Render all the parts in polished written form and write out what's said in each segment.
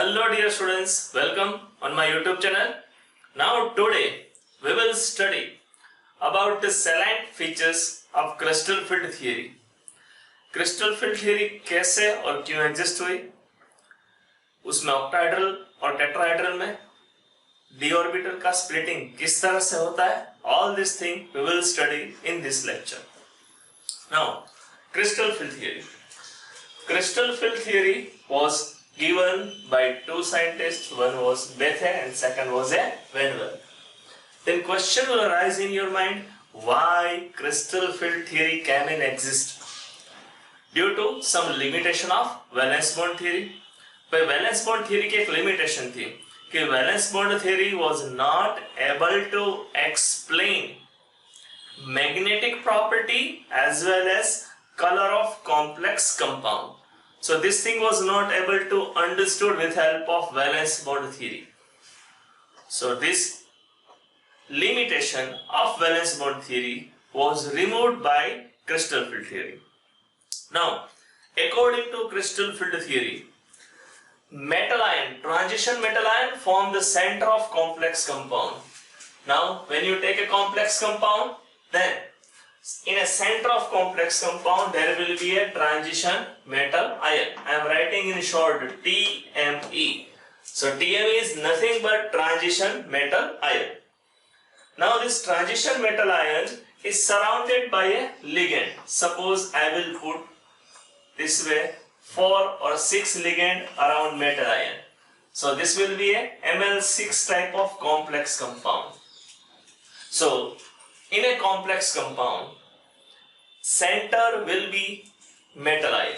Hello dear students, welcome on my YouTube channel. Now today we will study about the salient features of crystal field theory. Crystal field theory कैसे और क्यों exist हुई, उसमें octahedral और tetrahedral में D orbital का splitting किस तरह से होता है, all this thing we will study in this lecture. Now crystal field theory. Crystal field theory was given by two scientists, one was Bethe and second was a Venwell. Then question will arise in your mind, why crystal field theory came in exist? Due to some limitation of valence bond theory. पर valence bond theory की एक limitation थी कि valence bond theory was not able to explain magnetic property as well as color of complex compound. So this thing was not able to understood with help of valence bond theory. So this limitation of valence bond theory was removed by crystal field theory. Now, according to crystal field theory, metal ion, transition metal ion form the center of complex compound. Now, when you take a complex compound, then in a center of complex compound there will be a transition metal ion. I am writing in short TME. So TME is nothing but transition metal ion. Now this transition metal ion is surrounded by a ligand. Suppose I will put this way 4 or 6 ligand around metal ion. So this will be a Ml6 type of complex compound. So in a complex compound, center will be metal ion.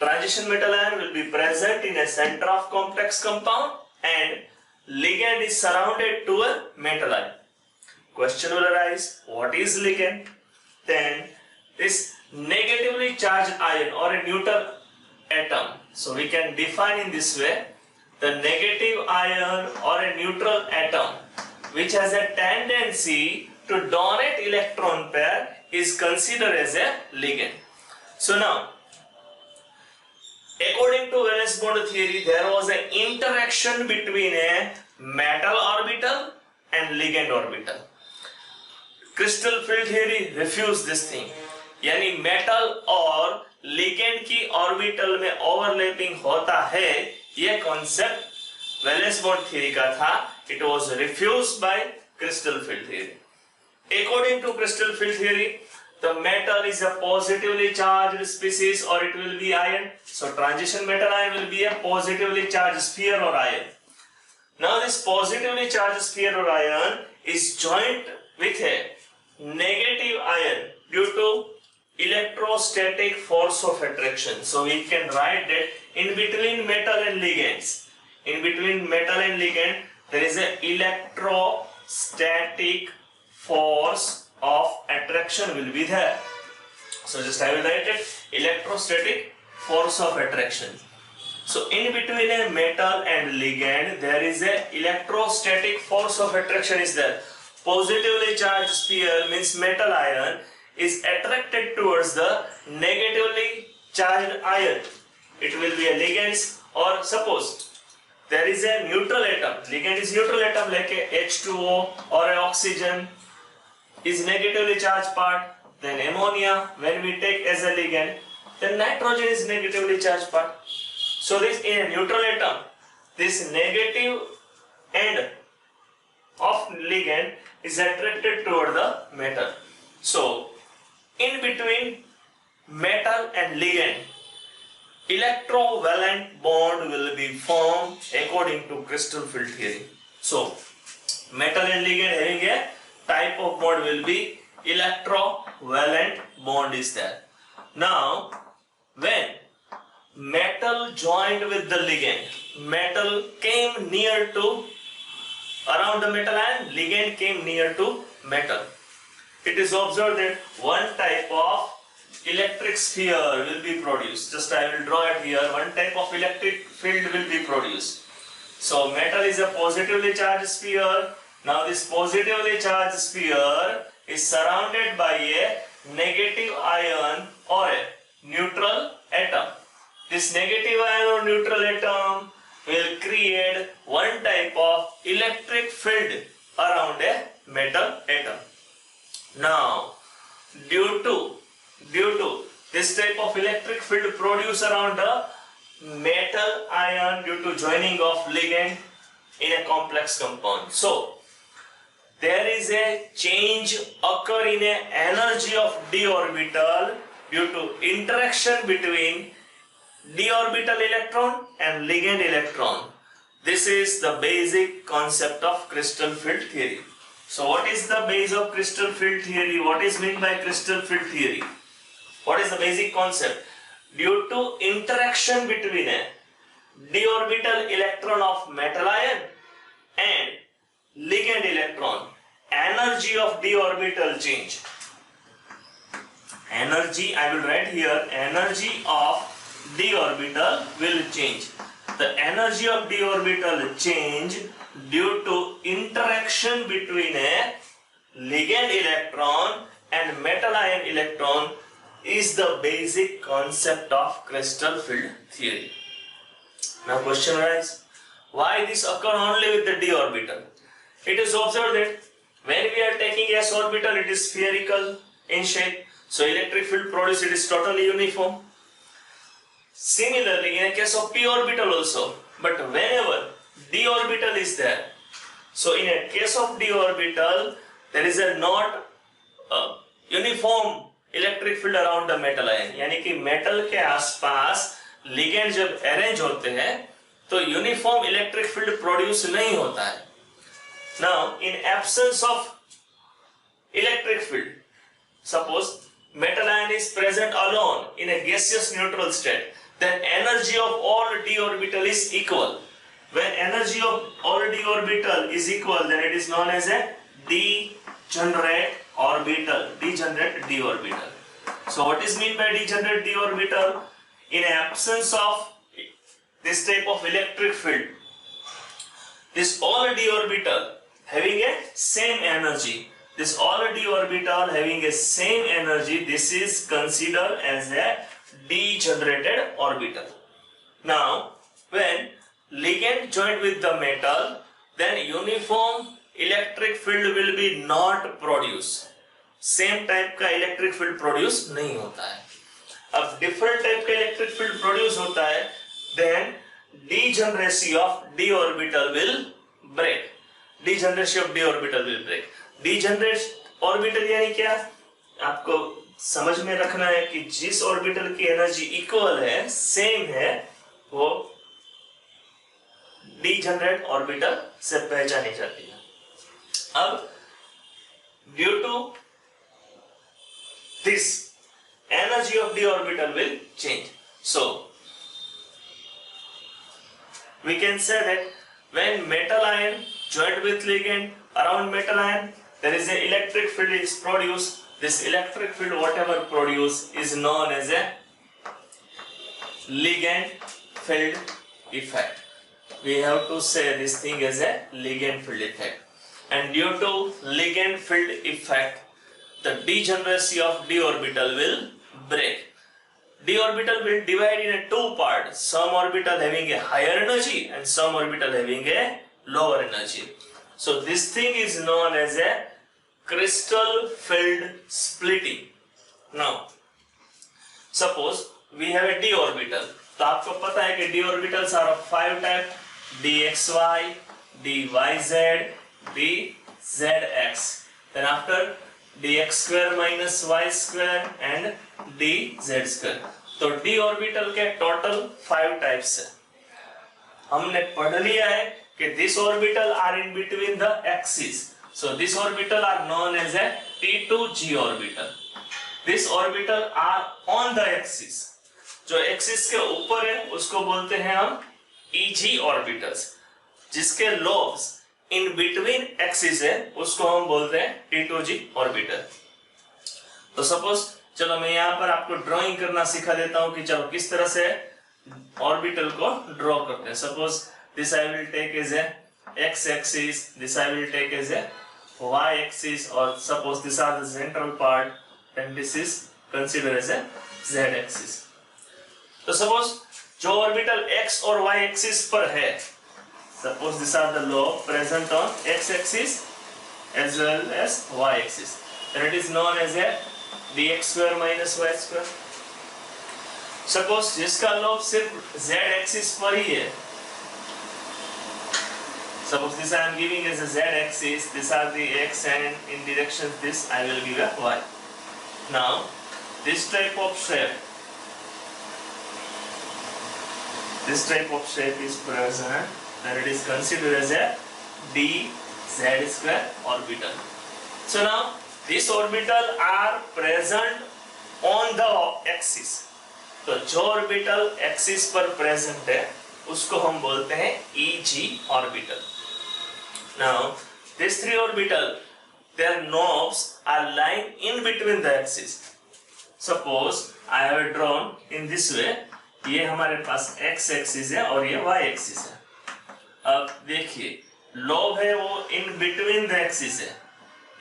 Transition metal ion will be present in a center of complex compound and ligand is surrounded to a metal ion. Question will arise, what is ligand? Then this negatively charged ion or a neutral atom. So we can define in this way, the negative ion or a neutral atom which has a tendency to donate electron pair is considered as a ligand. So now, according to valence bond theory, there was an interaction between a metal orbital and ligand orbital. Crystal field theory refused this thing. यानी metal और ligand की orbital में overlapping होता है, यह concept valence bond theory का था. It was refused by crystal field theory. According to crystal field theory, the metal is a positively charged species or it will be ion. So transition metal ion will be a positively charged sphere or ion. Now this positively charged sphere or ion is joined with a negative ion due to electrostatic force of attraction. So we can write that in between metal and ligands, in between metal and ligand, there is an electrostatic force of attraction will be there. So just I will write it, electrostatic force of attraction. So in between a metal and ligand, there is a electrostatic force of attraction is there. Positively charged sphere means metal ion is attracted towards the negatively charged ion. It will be a ligand, or suppose there is a neutral atom. Ligand is neutral atom like a H2O or a oxygen is negatively charged part. Then ammonia when we take as a ligand, then nitrogen is negatively charged part. So this in a neutral atom, this negative end of ligand is attracted toward the metal. So in between metal and ligand, electrovalent bond will be formed according to crystal field theory. So metal and ligand having a type of bond will be electrovalent bond is there. Now when metal joined with the ligand, metal came near to around the metal ion, ligand came near to metal. It is observed that one type of electric sphere will be produced. Just I will draw it here. One type of electric field will be produced. So metal is a positively charged sphere. Now this positively charged sphere is surrounded by a negative ion or a neutral atom. This negative ion or neutral atom will create one type of electric field around a metal atom. Now, due to this type of electric field produced around a metal ion due to joining of ligand in a complex compound. So, there is a change occur in a energy of d orbital due to interaction between d orbital electron and ligand electron. This is the basic concept of crystal field theory. So what is the base of crystal field theory? What is meant by crystal field theory? What is the basic concept? Due to interaction between a d orbital electron of metal ion and ligand electron, energy of d orbital change. Energy, I will write here, energy of d orbital will change. The energy of d orbital change due to interaction between a ligand electron and metal ion electron is the basic concept of crystal field theory. Now question arises, why this occur only with the d orbital? It is observed that when we are taking s orbital, it is spherical in shape, so electric field produced it is totally uniform. Similarly, in a case of p orbital also, but whenever d orbital is there, so in a case of d orbital, there is a not uniform electric field around the metal ion, यानी कि metal के आसपास ligand जब arrange होते हैं तो uniform electric field produce नहीं होता है. Now in absence of electric field, suppose metal ion is present alone in a gaseous neutral state, then energy of all d orbital is equal. When energy of all d orbital is equal, then it is known as a degenerate orbital. Degenerate d orbital. So what is meant by degenerate d orbital? In absence of this type of electric field, this all d orbital having a same energy. This all d orbital having a same energy, this is considered as a degenerated orbital. Now, when ligand joined with the metal, then uniform electric field will be not produced. Same type का electric field produce नहीं होता है. अब different type का electric field produce होता है, then degeneracy of d orbital will break. Degeneracy of d orbital will break. Degenerate orbital यानी क्या, आपको समझ में रखना है कि जिस ऑर्बिटल की एनर्जी इक्वल है, सेम है, वो डिजेनरेट ऑर्बिटल से पहचानी जाती है. अब due to this energy of D orbital will change. So we can say that when metal ion joined with ligand around metal ion, there is an electric field is produced. This electric field, whatever produced, is known as a ligand field effect. We have to say this thing as a ligand field effect. And due to ligand field effect, the degeneracy of d orbital will break. D orbital will divide in a two parts. Some orbital having a higher energy and some orbital having a lower energy. So this thing is known as a crystal field splitting. Now, suppose we have a d orbital. तो आपको पता है कि d orbitals are of 5 type: dxy, dyz, dzx. Then after dx square minus y square and dz square. तो d orbital के total 5 types है. हमने पढ़ लिया है कि this orbital are in between the axes. So this orbital are known as a T2G orbital. This orbital are on the axis. जो axis के ऊपर है उसको बोलते हैं हम EG orbitals. जिसके lobes in between axis है उसको हम बोलते हैं T2G orbital. तो suppose चलो मैं यहाँ पर आपको ड्राइंग करना सिखा देता हूँ कि चलो किस तरह से ऑर्बिटल को ड्रॉ करते हैं. Suppose this I will take as a x-axis, this I will take as a y-axis, or suppose these are the central part, then this is considered as a z-axis. So suppose जो orbital x और y axis पर है, suppose this are the lobe present on x axis as well as y axis, and it is known as a dx square minus y square. Suppose जिसका lobe सिर्फ z axis पर ही है, suppose this I am giving as a z axis, these are the x, and in direction this I will give a y. Now this type of shape is present, and it is considered as a dz square orbital. So now these orbital are present on the axis. तो जो orbital axis पर present है उसको हम बोलते हैं EG orbital. Now these three orbital, their knobs are lying in between the axis. Suppose I have drawn in this way, ये हमारे पास x एक्सिस है और ये y एक्सिस है। अब देखिए लोब है वो इन बिटवीन द एक्सिस है,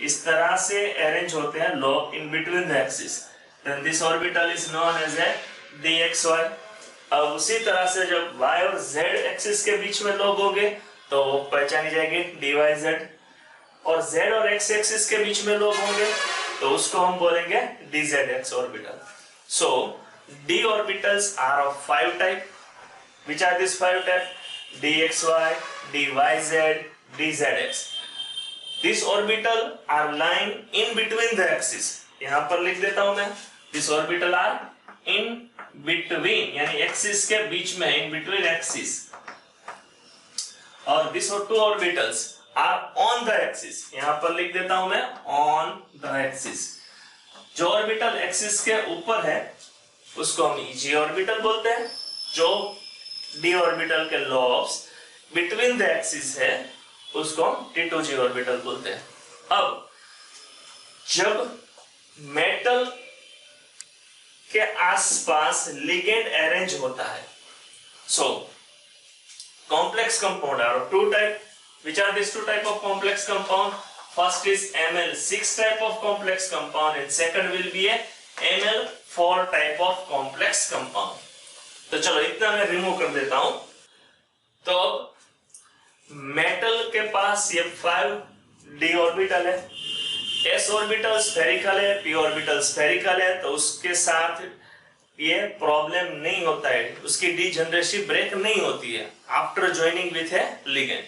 इस तरह से अरेंज होते हैं lobe in between the axis, then this orbital is known as a dxy. अब उसी तरह से जब y और z एक्सिस के बीच में लोब होंगे तो वो पहचानी जाएगी dyz, और z और x एक्सिस के बीच में लोब होंगे तो उसको हम बोलेंगे dzx orbital. So d orbitals are of 5 type. Which are these 5 type? dxy, dyz, dzx. These orbital are lying in between the axis. यहाँ पर लिख देता हूं मैं, These orbital are in between, यानी एक्सिस के बीच में, in between axis. और these two orbitals are on the axis. यहाँ पर लिख देता हूं मैं on the axis. जो ऑर्बिटल एक्सिस के ऊपर है उसको हम EG ऑर्बिटल बोलते हैं. जो d ऑर्बिटल के लॉब्स बिटवीन द एक्सिस है उसको हम T2G ऑर्बिटल बोलते हैं. अब जब मेटल के आसपास लिगेंड अरेंज होता है, सो complex compound are of 2 type. Which are these 2 type of complex compound? First is Ml6 type of complex compound, and second will be a Ml4 type of complex compound. तो चलो इतना मैं remove कर देता हूं. तो मेटल के पास ये 5d ऑर्बिटल है, s ऑर्बिटल स्फेरिकल है, p ऑर्बिटल स्फेरिकल है, तो उसके साथ ये प्रॉब्लम नहीं होता है, उसकी डीजनरेसी ब्रेक नहीं होती है after joining with A ligand.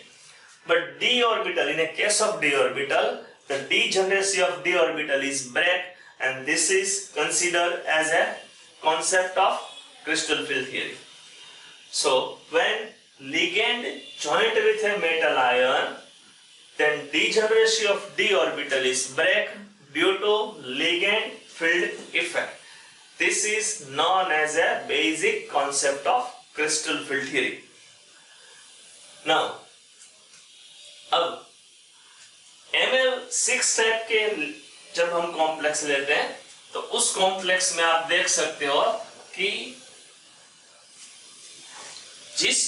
But d orbital, in a case of d orbital, the degeneracy of d orbital is break, and this is considered as a concept of crystal field theory. So when ligand joined with a metal ion, then degeneracy of d orbital is break due to ligand field effect. This is known as a basic concept of crystal field theory. Now, अब Ml6 type के जब हम complex लेते हैं तो उस complex में आप देख सकते हो कि जिस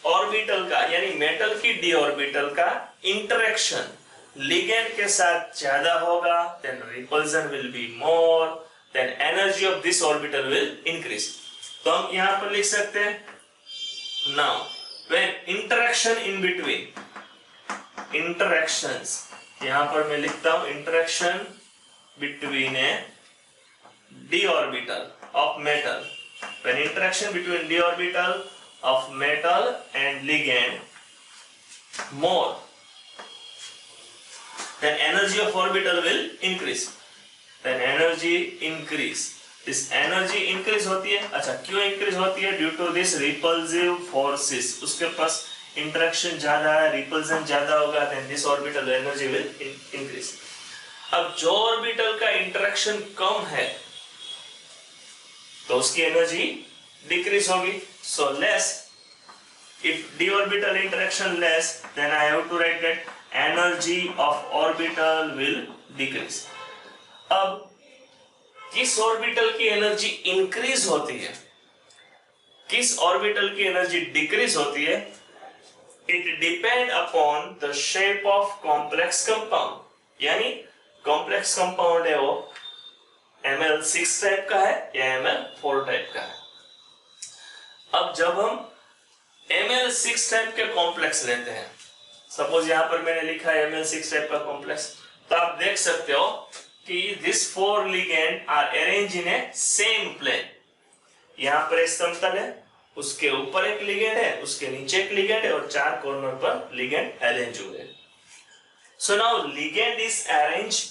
ऑर्बिटल का, यानी मेटल की d ऑर्बिटल का इंटरेक्शन लिगेंड के साथ ज्यादा होगा, then repulsion will be more, then energy of this orbital will increase. तो हम यहां पर लिख सकते हैं, now when interaction in between, interactions, यहां पर मैं लिखता हूं interaction between a d orbital of metal, when interaction between d orbital of metal and ligand more, then energy of orbital will increase, then energy increase. This energy increase होती है, अच्छा क्यों increase होती है? Due to this repulsive forces, उसके पास interaction ज्यादा है, repulsion ज्यादा होगा, then this orbital energy will increase. अब जो ऑर्बिटल का इंटरेक्शन कम है तो उसकी एनर्जी डिक्रीज होगी. So less, if d orbital interaction less, then I have to write that energy of orbital will decrease. अब किस ऑर्बिटल की एनर्जी इंक्रीज होती है, किस ऑर्बिटल की एनर्जी डिक्रीज होती है? It depend upon the shape of complex compound. यानी complex compound है वो Ml6 टाइप का है या Ml4 टाइप का है. अब जब हम Ml6 टाइप के कॉम्प्लेक्स लेते हैं, सपोज यहां पर मैंने लिखा है Ml6 टाइप का कॉम्प्लेक्स, तो आप देख सकते हो कि this 4 ligand are arrange in a same plane. यहां पर एक समतल है, उसके ऊपर एक लिगेंड है, उसके नीचे एक लिगेंड है और 4 कॉर्नर पर लिगेंड अरेंज हुए हैं। So now ligand is arrange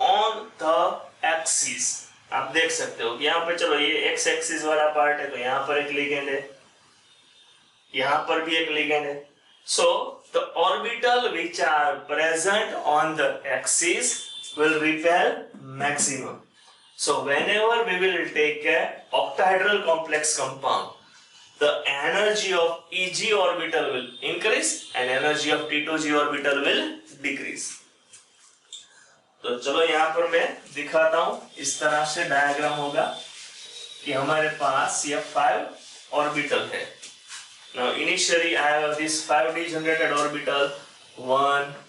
on the axis. आप देख सकते हो कि यहाँ पे चलो ये एक्स एक्सिस वाला पार्ट है, तो यहाँ पर एक लिगेंड है, यहाँ पर भी एक लिगेंड है। So the orbital which are present on the axis will repel maximum. So whenever we will take a octahedral complex compound, the energy of Eg orbital will increase and energy of T2g orbital will decrease. तो चलो यहाँ पर मैं दिखाता हूँ, इस तरह से डायग्राम होगा कि हमारे पास ये 5 ऑर्बिटल है। Now initially I have this 5d generated orbital 1,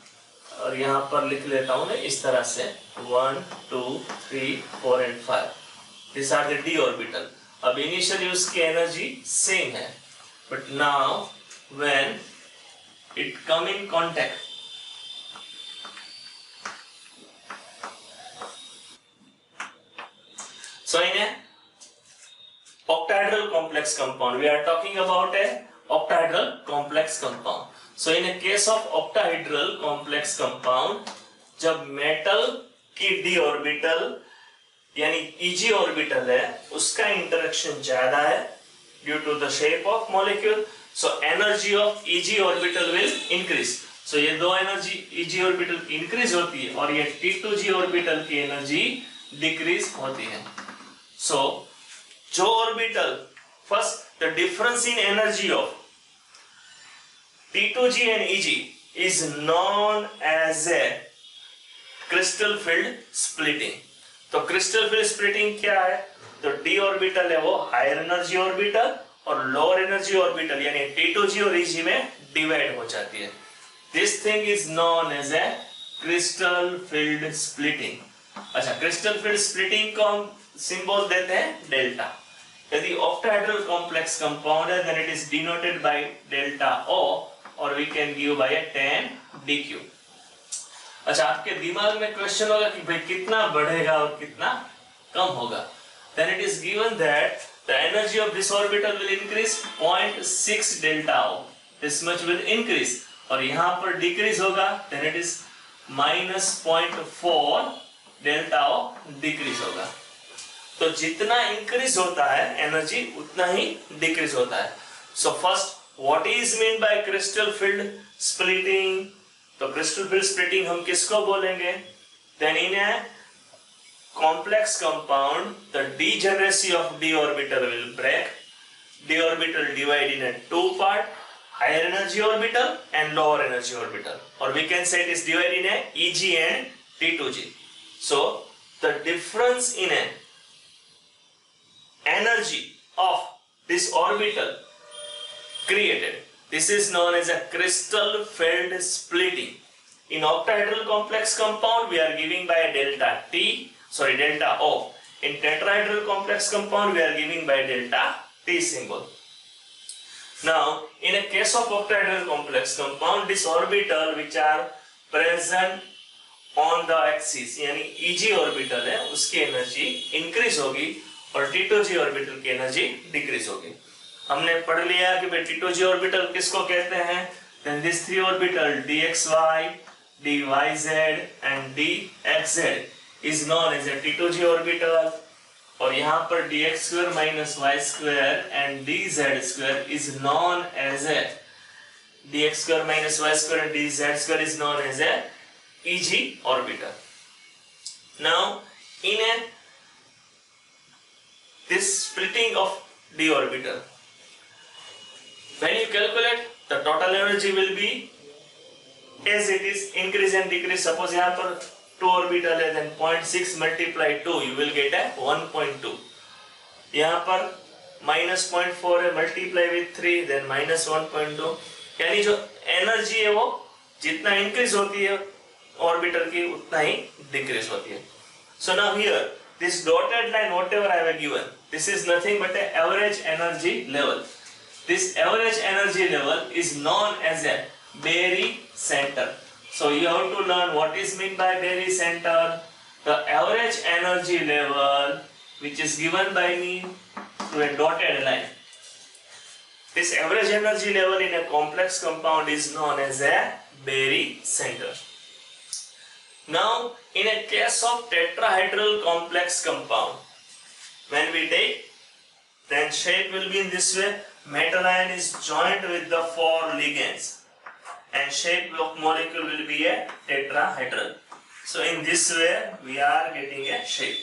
और यहाँ पर लिख लेता हूँ मैं इस तरह से 1, 2, 3, 4 and 5. These are the d orbital. अब इनिशियली उसकी एनर्जी सेम है, but now when it come in contact, so in a octahedral complex compound, we are talking about a octahedral complex compound. So in a case of octahedral complex compound, जब metal की d orbital यानी Eg orbital है, उसका interaction ज्यादा है due to the shape of molecule, so energy of Eg orbital will increase. So ये दो energy Eg orbital की इंक्रीज होती है और ये T2g ऑर्बिटल की एनर्जी डिक्रीज होती है। सो जो orbital first the difference in energy of T2g and Eg is known as a crystal field splitting. तो crystal field splitting क्या है? तो d ऑर्बिटल है वो हायर एनर्जी ऑर्बिटल और लोअर एनर्जी ऑर्बिटल यानी T2g और Eg में डिवाइड हो जाती है। This thing is known as a crystal field splitting. अच्छा, crystal field splitting को हम सिंबल देते हैं डेल्टा। यदि octahedral complex compound है, then it is denoted by delta O, और we can give by a tan dq. अच्छा, आपके दिमाग में क्वेश्चन होगा कि भाई कितना बढ़ेगा और कितना कम होगा। Then it is given that the energy of this orbital will increase 0.6 delta O. This much will increase और यहाँ पर decrease होगा, then it is -0.4 delta O decrease होगा। तो जितना increase होता है एनर्जी उतना ही decrease होता है। So first what is meant by crystal field splitting? तो crystal field splitting हम किसको बोलेंगे? Then in a complex compound, the degeneracy of d orbital will break. D orbital divide in a 2 part, higher energy orbital and lower energy orbital, or we can say it is divided in a Eg and T2g. So the difference in a energy of this orbital created, this is known as a crystal field splitting. In octahedral complex compound we are giving by delta O. In tetrahedral complex compound we are giving by delta T symbol. Now in a case of octahedral complex compound, this orbital which are present on the axis यानी Eg orbital है, उसकी energy increase होगी और T2g orbital की energy decrease होगी। हमने पढ़ लिया कि भाई T2g ऑर्बिटल किसको कहते हैं? Then these 3 orbital dxy, dyz and dxz is known as a T2g orbital, और यहाँ पर dx square minus y square and dz square is known as a dx square minus y square and dz square is known as a Eg orbital. Now in a this splitting of d orbital, when you calculate the total energy will be as it is increase and decrease. Suppose यहाँ पर 2 orbital है, then 0.6 multiply 2 you will get a 1.2. यहाँ पर -0.4 है, multiply with 3 then -1.2. यानी जो energy है वो जितना इंक्रीज होती है ऑर्बिटल की उतना ही डिक्रीज होती है. So now here this dotted line whatever I have given, this is nothing but an average energy level. This average energy level is known as a Berry center. So you have to learn what is meant by Berry center. The average energy level which is given by me through a dotted line. This average energy level in a complex compound is known as a Berry center. Now, in a case of tetrahedral complex compound, when we take, then shape will be in this way. Metal ion is joined with the 4 ligands and shape of molecule will be a tetrahedral. So in this way we are getting a shape.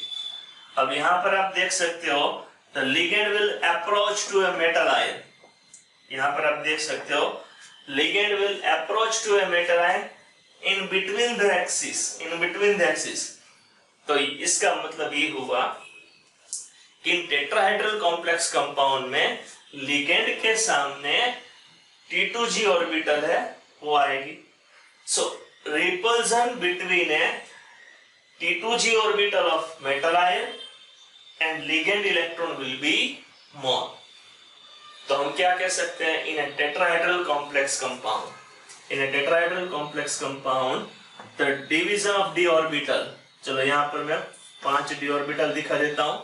अब यहाँ पर आप देख सकते हो, the ligand will approach to a metal ion. यहाँ पर आप देख सकते हो, ligand will approach to a metal ion in between the axis. तो इसका मतलब ये हुआ कि टेट्राहेड्रल कॉम्प्लेक्स कंपाउंड में लिगेंड के सामने T2G ऑर्बिटल है वो आएगी. So repulsion between a T2G orbital of metal ion and ligand electron will be more. तो हम क्या कह सकते हैं, in a tetrahedral complex compound the division of D orbital. चलो यहाँ पर मैं 5 डी ऑर्बिटल दिखा देता हूं,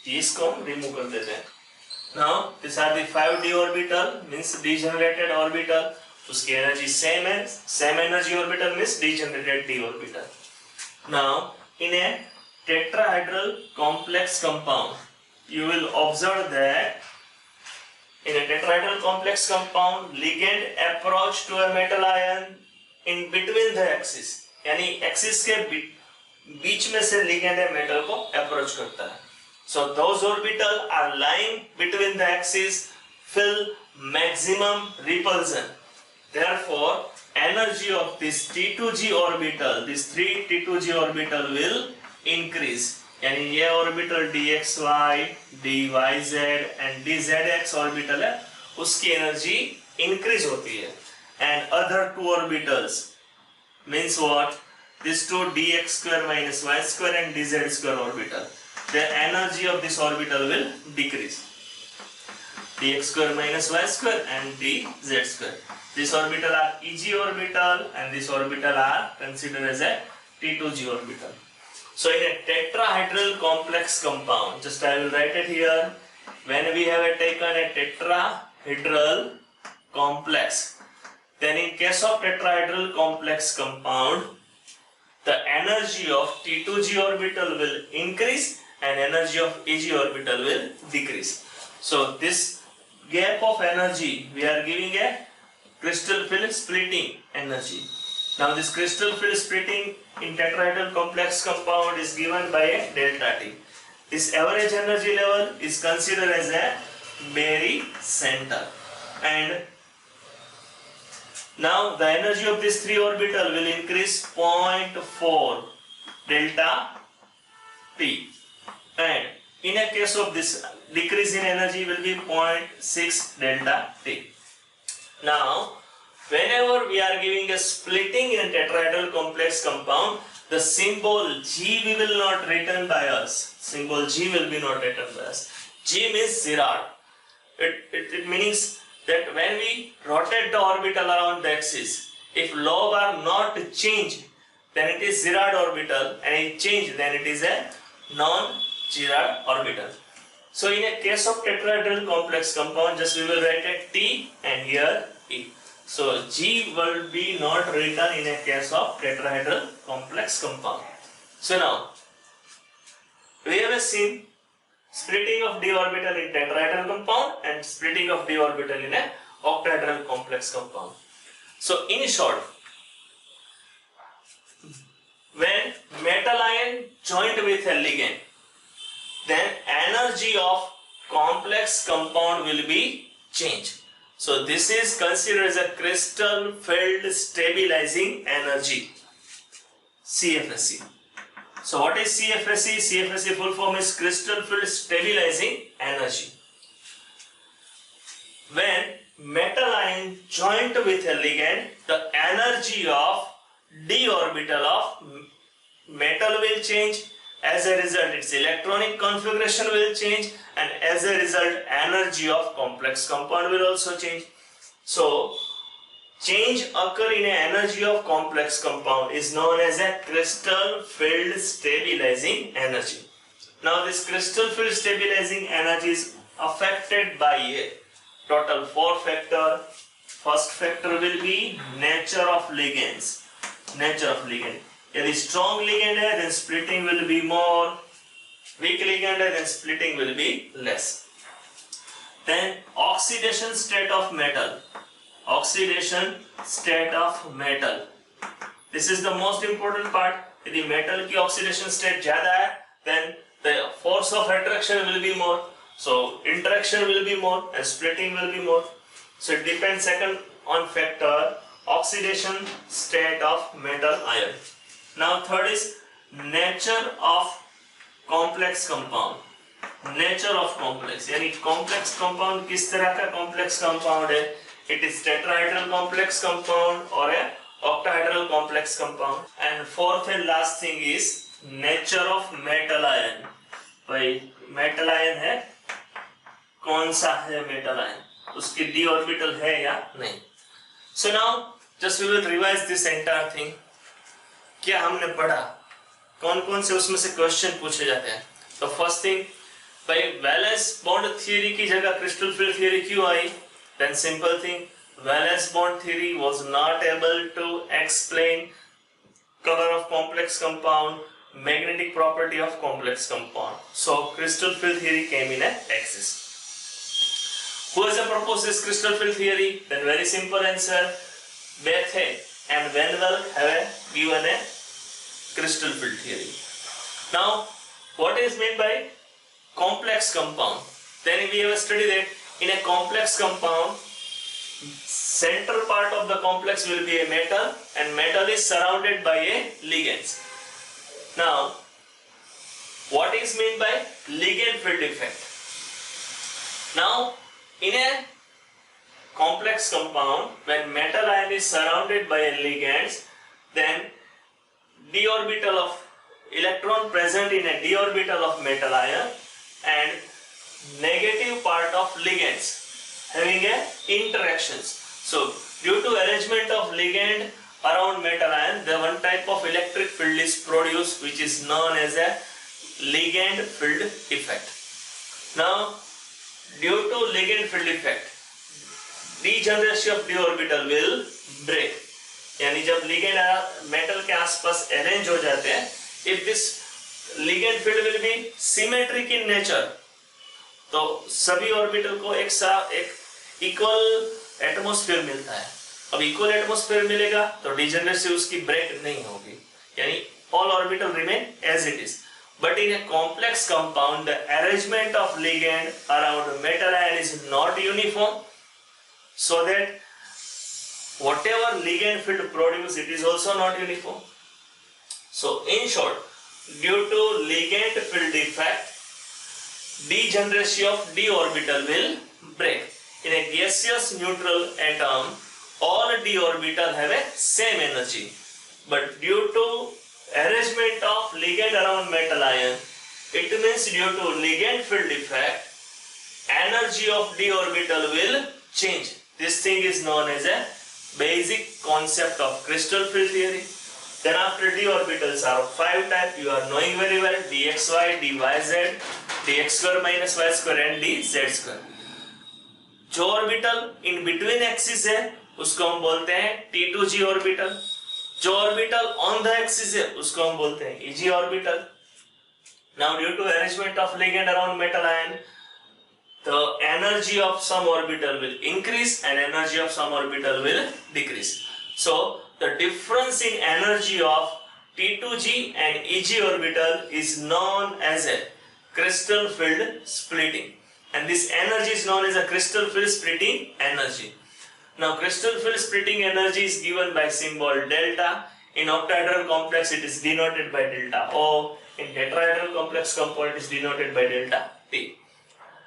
इसको हम रिमूव कर देते हैं. Now these are the 5 d orbital means degenerated orbital. उसकी एनर्जी सेम है, same energy orbital means degenerated d orbital. Now in a tetrahedral complex compound, you will observe that in a tetrahedral complex compound, ligand approach to a metal ion in between the axis. यानी axis के बीच में से ligand metal को approach करता है. So those orbitals are lying between the axis, fill maximum repulsion. Therefore, energy of this T2G orbital, this 3 T2G orbital will increase. यानी ये orbital dxy, dyz and dzx orbital है, उसकी energy increase होती है. And other 2 orbitals means what? This 2 dx square minus y square and dz square orbital. The energy of this orbital will decrease. Dx square minus y square and dz square. This orbital are Eg orbital and this orbital are considered as a T2G orbital. So in a tetrahedral complex compound, just I will write it here. When we have taken a tetrahedral complex, then in case of tetrahedral complex compound, the energy of T2G orbital will increase and energy of Eg orbital will decrease. So this gap of energy we are giving a crystal field splitting energy. Now this crystal field splitting in tetrahedral complex compound is given by a delta T. This average energy level is considered as a Berry center. And now the energy of this 3 orbital will increase 0.4 delta T. And in a case of this decrease in energy will be 0.6 delta T. Now whenever we are giving a splitting in a tetrahedral complex compound, the symbol G we will not written by us. Symbol G will be not written by us. G means Girard. It means that when we rotate the orbital around the axis, if lobe are not changed, then it is Girard orbital, and if changed, then it is a non-Girard orbital. So in a case of tetrahedral complex compound, just we will write a T and here E. So G will be not written in a case of tetrahedral complex compound. So now we have seen splitting of d orbital in tetrahedral compound and splitting of d orbital in a octahedral complex compound. So in short, when metal ion joined with a ligand, then energy of complex compound will be changed. So this is considered as a crystal field stabilizing energy, CFSE. So what is CFSE? CFSE full form is crystal field stabilizing energy. When metal ion joined with a ligand, the energy of d orbital of metal will change, As a result, its electronic configuration will change, and as a result, energy of complex compound will also change. So, change occur in an energy of complex compound is known as a crystal field stabilizing energy. Now, this crystal field stabilizing energy is affected by a total 4 factors. First factor will be nature of ligands. Nature of ligand. यदि strong ligand है, then splitting will be more. Weak ligand है, then splitting will be less. Then oxidation state of metal. Oxidation state of metal. This is the most important part. यदि metal की oxidation state ज़्यादा है, then the force of attraction will be more. So interaction will be more and splitting will be more. So it depends second on factor oxidation state of metal ion. Now third is nature of complex compound. Nature of complex यानी complex compound किस तरह का complex compound है? It is tetrahedral complex compound or a octahedral complex compound. And fourth and last thing is nature of metal ion. भाई metal ion है, कौन सा है metal ion? उसकी d orbital है या नहीं? So now just we will revise this entire thing. क्या हमने पढ़ा? कौन-कौन से उसमें से क्वेश्चन पूछे जाते हैं? तो फर्स्ट थिंग, भाई वैलेंस बॉन्ड थ्योरी की जगह क्रिस्टल फील्ड थ्योरी क्यों आई? Then simple thing, valence bond theory was not able to explain color of complex compound, magnetic property of complex compound. So crystal field theory came in exist. Who has proposed this crystal field theory? Then very simple answer, Bethe and Van Vel have given a crystal field theory. Now, what is meant by complex compound? Then we have studied that in a complex compound, center part of the complex will be a metal, and metal is surrounded by a ligands. Now, what is meant by ligand field effect? Now, in a complex compound, when metal ion is surrounded by a ligands, then d orbital of electron present in a d orbital of metal ion and negative part of ligands having a interactions. So due to arrangement of ligand around metal ion, the one type of electric field is produced which is known as a ligand field effect. Now due to ligand field effect, degeneration of d orbital will break. यानी जब ligand metal के आसपास arrange हो जाते हैं, if this ligand field will be symmetric in nature, तो सभी orbital को एक इक्वल एटमॉस्फेयर मिलता है. अब इक्वल एटमॉस्फेयर मिलेगा तो डिजेनरेसी उसकी ब्रेक नहीं होगी, यानी all orbital remain as it is. But in a complex compound, the arrangement of ligand around metal ion is not uniform, so that whatever ligand field produced, it is also not uniform. So in short, due to ligand field effect, degeneration of d orbital will break. In a gaseous neutral atom, all d orbital have a same energy, but due to arrangement of ligand around metal ion, it means due to ligand field effect, energy of d orbital will change. This thing is known as a basic concept of crystal field theory. Then after d orbitals are of 5 types, you are knowing very well, dxy, dyz, dx square minus y square and dz square. जो orbital in between axis है उसको हम बोलते हैं T2G orbital. जो orbital on the axis है उसको हम बोलते हैं EG orbital. Now due to arrangement of ligand around metal ion, the energy of some orbital will increase and energy of some orbital will decrease. So the difference in energy of T2G and EG orbital is known as a crystal field splitting, and this energy is known as a crystal field splitting energy. Now crystal field splitting energy is given by symbol delta. In octahedral complex it is denoted by delta O. In tetrahedral complex compound it is denoted by delta T.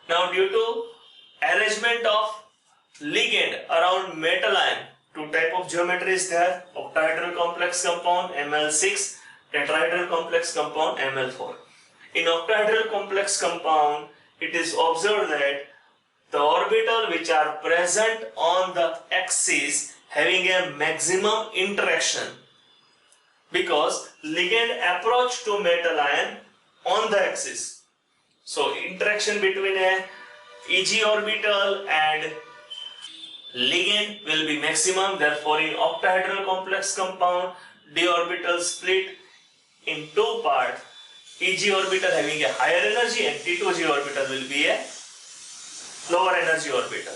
Now due to arrangement of ligand around metal ion, two type of geometry is there: octahedral complex compound Ml6, tetrahedral complex compound Ml4. In octahedral complex compound, it is observed that the orbital which are present on the axis having a maximum interaction, because ligand approach to metal ion on the axis. So interaction between a Eg orbital and ligand will be maximum. Therefore, in octahedral complex compound, d orbital split in two parts. Eg orbital having a higher energy and T2g orbital will be a lower energy orbital.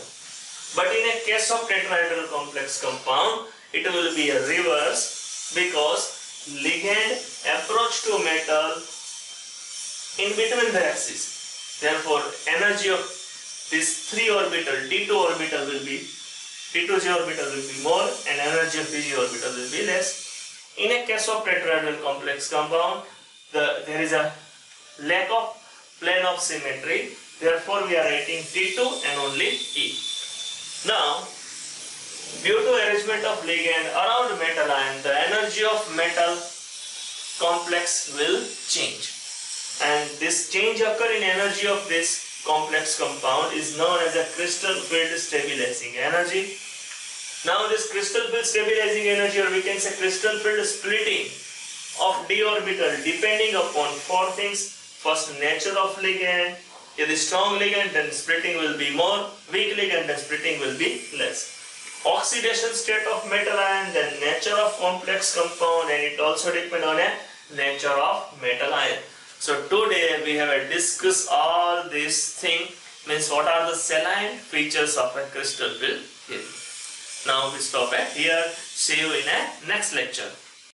But in a case of tetrahedral complex compound, it will be a reverse, because ligand approach to metal in between the axis. Therefore, energy of this 3 orbital, T2 orbital will be, T2g orbital will be more, and energy of Tg orbital will be less. In a case of tetrahedral complex compound, there is a lack of plane of symmetry. Therefore, we are writing T2 and only E. Now, due to arrangement of ligand around metal ion, the energy of metal complex will change. And this change occur in energy of this complex compound is known as a crystal field stabilizing energy. Now this crystal field stabilizing energy, or we can say crystal field splitting of d orbital, depending upon 4 things. First, nature of ligand. If the strong ligand, then splitting will be more. Weak ligand, then splitting will be less. Oxidation state of metal ion, then nature of complex compound, and it also depends on a nature of metal ion. So today we have discussed all these things, means what are the saline features of a crystal field theory. Now we stop at here. See you in a next lecture.